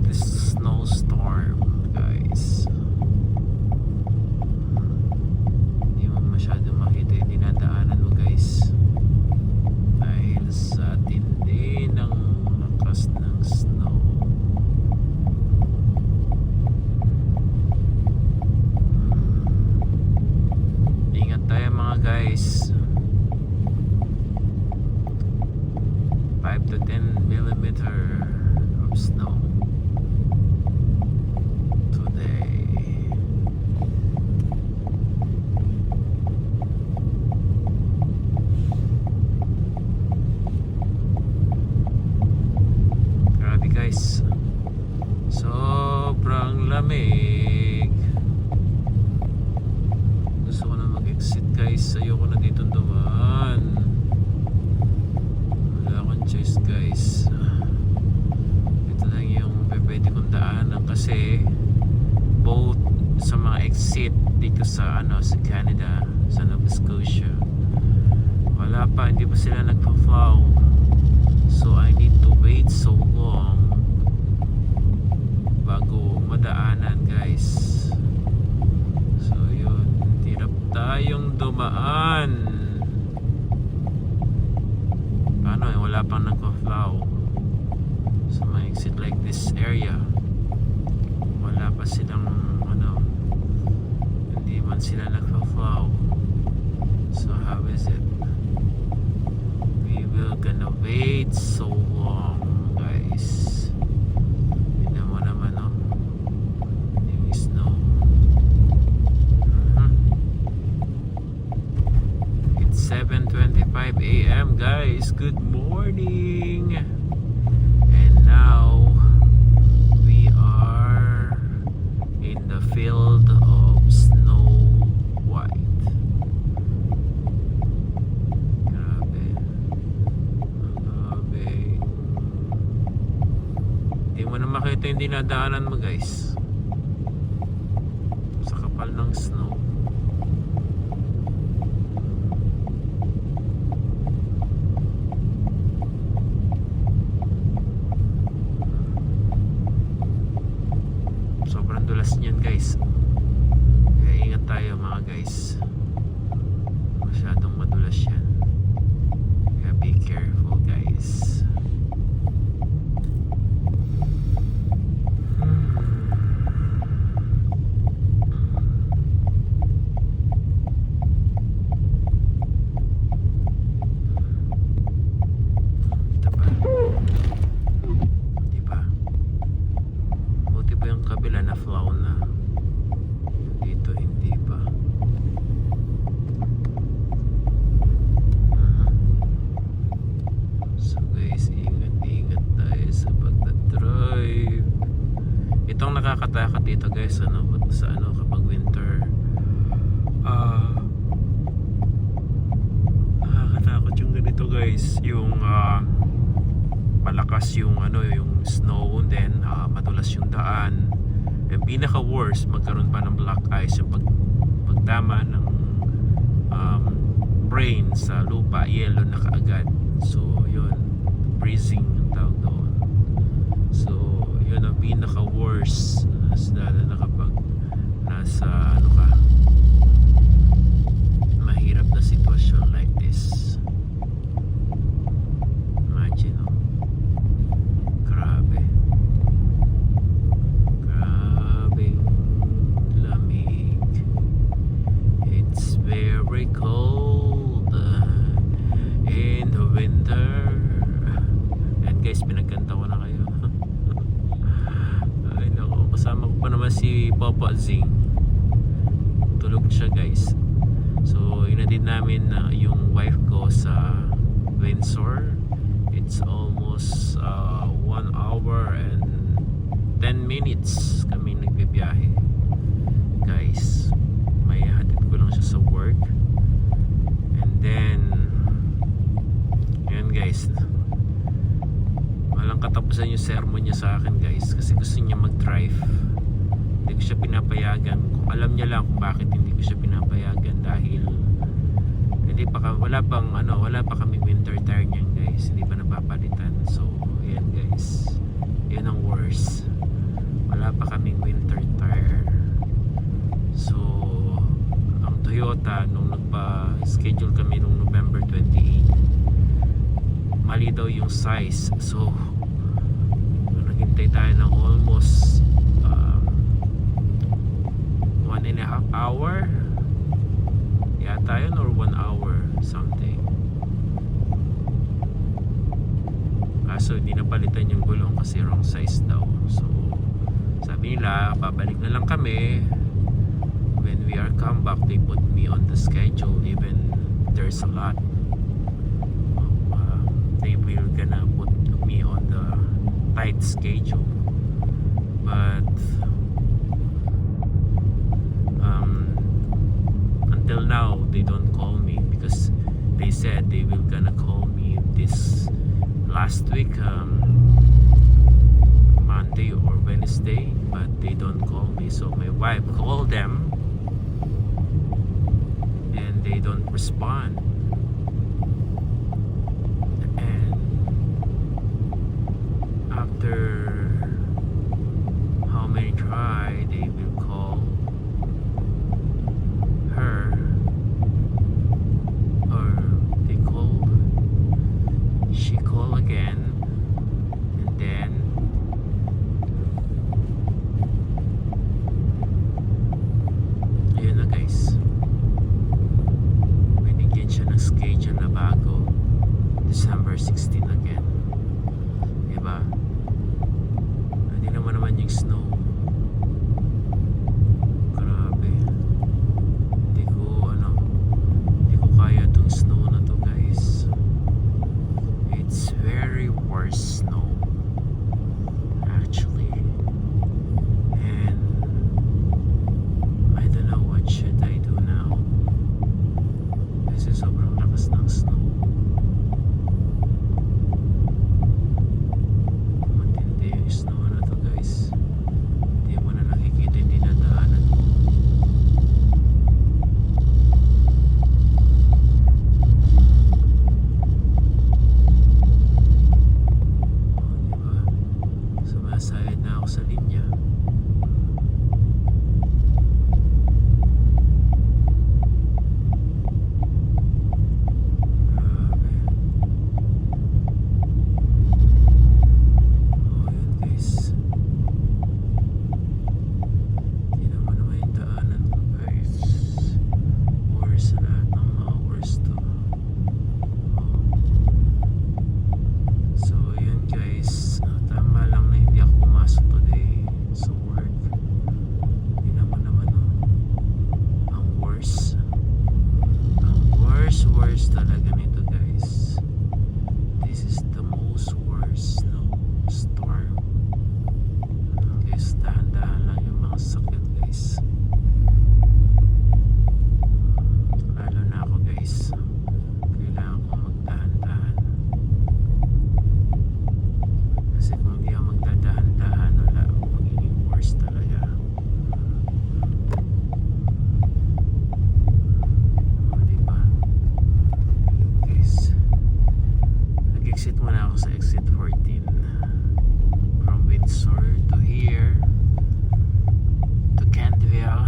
escape this snowstorm, guys. Hindi mo masyado makita yung dinadaanan mo, guys, dahil sa tindi ng lakas ng snow. Ingat tayo mga guys. 5 to 10 millimeter of snow today. Grabe guys, sobrang lamig. Gusto ko na mag-exit guys, ayoko na dito dumaan. Choice guys, ito lang yung pwede kong daanan kasi both sa mga exit dito sa sa Canada, sa Nova Scotia, wala pa, hindi pa sila nagpa-plow, so I need to wait so long bago madaanan guys. So yun, hirap tayong dumaan. Wala pang nagpa-plow sa mga exit like this area. Wala pa silang hindi man sila nagpa-plow. So how is it? We will gonna wait so long guys. Tignan mo naman yung snow. It's 7:25 AM guys. Good morning. And now we are in the field of Snow White. Grabe. Grabe. Hindi mo na makita yung dinadaanan mo guys, sa kapal ng snow. Sobrang dulas niyan guys, kaya ingat tayo mga guys, masyadong madulas yan, kaya be careful guys. Kabila na flow na, dito hindi pa. So guys, ingat tayo sa pagdadrive. Itong nakakatakot dito guys, kapag winter, nakakatakot yung ganito guys, yung malakas yung yung snow, and then madulas yung daan. Yung pinaka worst, magkaroon pa ng black ice, yung pagtama ng brain sa lupa, yellow na kaagad. So yun, freezing ang tawag doon. So yun ang pinaka worst, lalo na kapag nasa mahirap na sitwasyon like this. Imagine very cold in the winter. And guys, pinagkanta ko na kayo. Ay nako, kasama ko pa naman si Papa Zing. Tulog siya guys. So inatid namin yung wife ko sa Windsor. It's almost 1 hour and 10 minutes kami nagbibiyahe guys. May hatid ko lang siya sa work, and then yun guys, walang katapusan yung sermon niya sa akin guys, kasi gusto niya mag-drive. Hindi ko siya pinapayagan. Kung alam niya lang kung bakit hindi ko siya pinapayagan, dahil wala pa kami winter tire niyan guys, hindi pa napapalitan. So yan guys, yun ang worst. nila nung nagpa-schedule kami nung November 28, mali daw yung size. So naghintay tayo ng almost 1.5 hour yata yun, or 1 hour something. Kaso hindi napalitan yung gulong kasi wrong size daw. So sabi nila babalik na lang kami. When we are come back, they put me on the schedule, even there's a lot they will gonna put me on the tight schedule. But until now they don't call me, because they said they will gonna call me this last week, Monday or Wednesday, but they don't call me. So my wife called them and they don't respond. And after how many try, they will call her, or they call, she call again, and then ayun na guys, binigyan siya ng schedule na bago, December 16 again, diba? Hindi naman yung snow. Grabe, hindi ko kaya tong snow na to guys. It's very worse snow actually, and I don't know what should I do now kasi sobrang lakas ng snow. Matindi yung snow na to guys, hindi mo na nakikita yung dinadaanan mo. Diba? Sumasayad na ako sa linya. Grabe. Yun guys. Hindi naman yung daanan ko guys. Worst sa lahat ng mga worst to. So yun guys, tama lang na hindi ako pumasok today sa work. Hindi naman ang worst. Ang worst talaga nito guys. This is the most worst snowstorm. Guys, dahan-dahan lang yung mga sakit guys. Lalo na ako guys, kailangan ko magdahan-dahan. Kasi kung hindi ako magdadahan-dahan, wala, magiging worse talaga. Diba? Ayun guys, nag-exit muna ako sa exit 14 from Windsor to here to Kentville.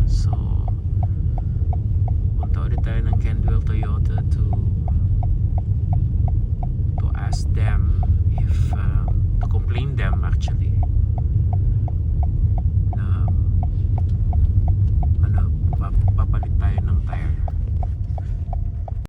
So punta ulit tayo ng Kentville Toyota to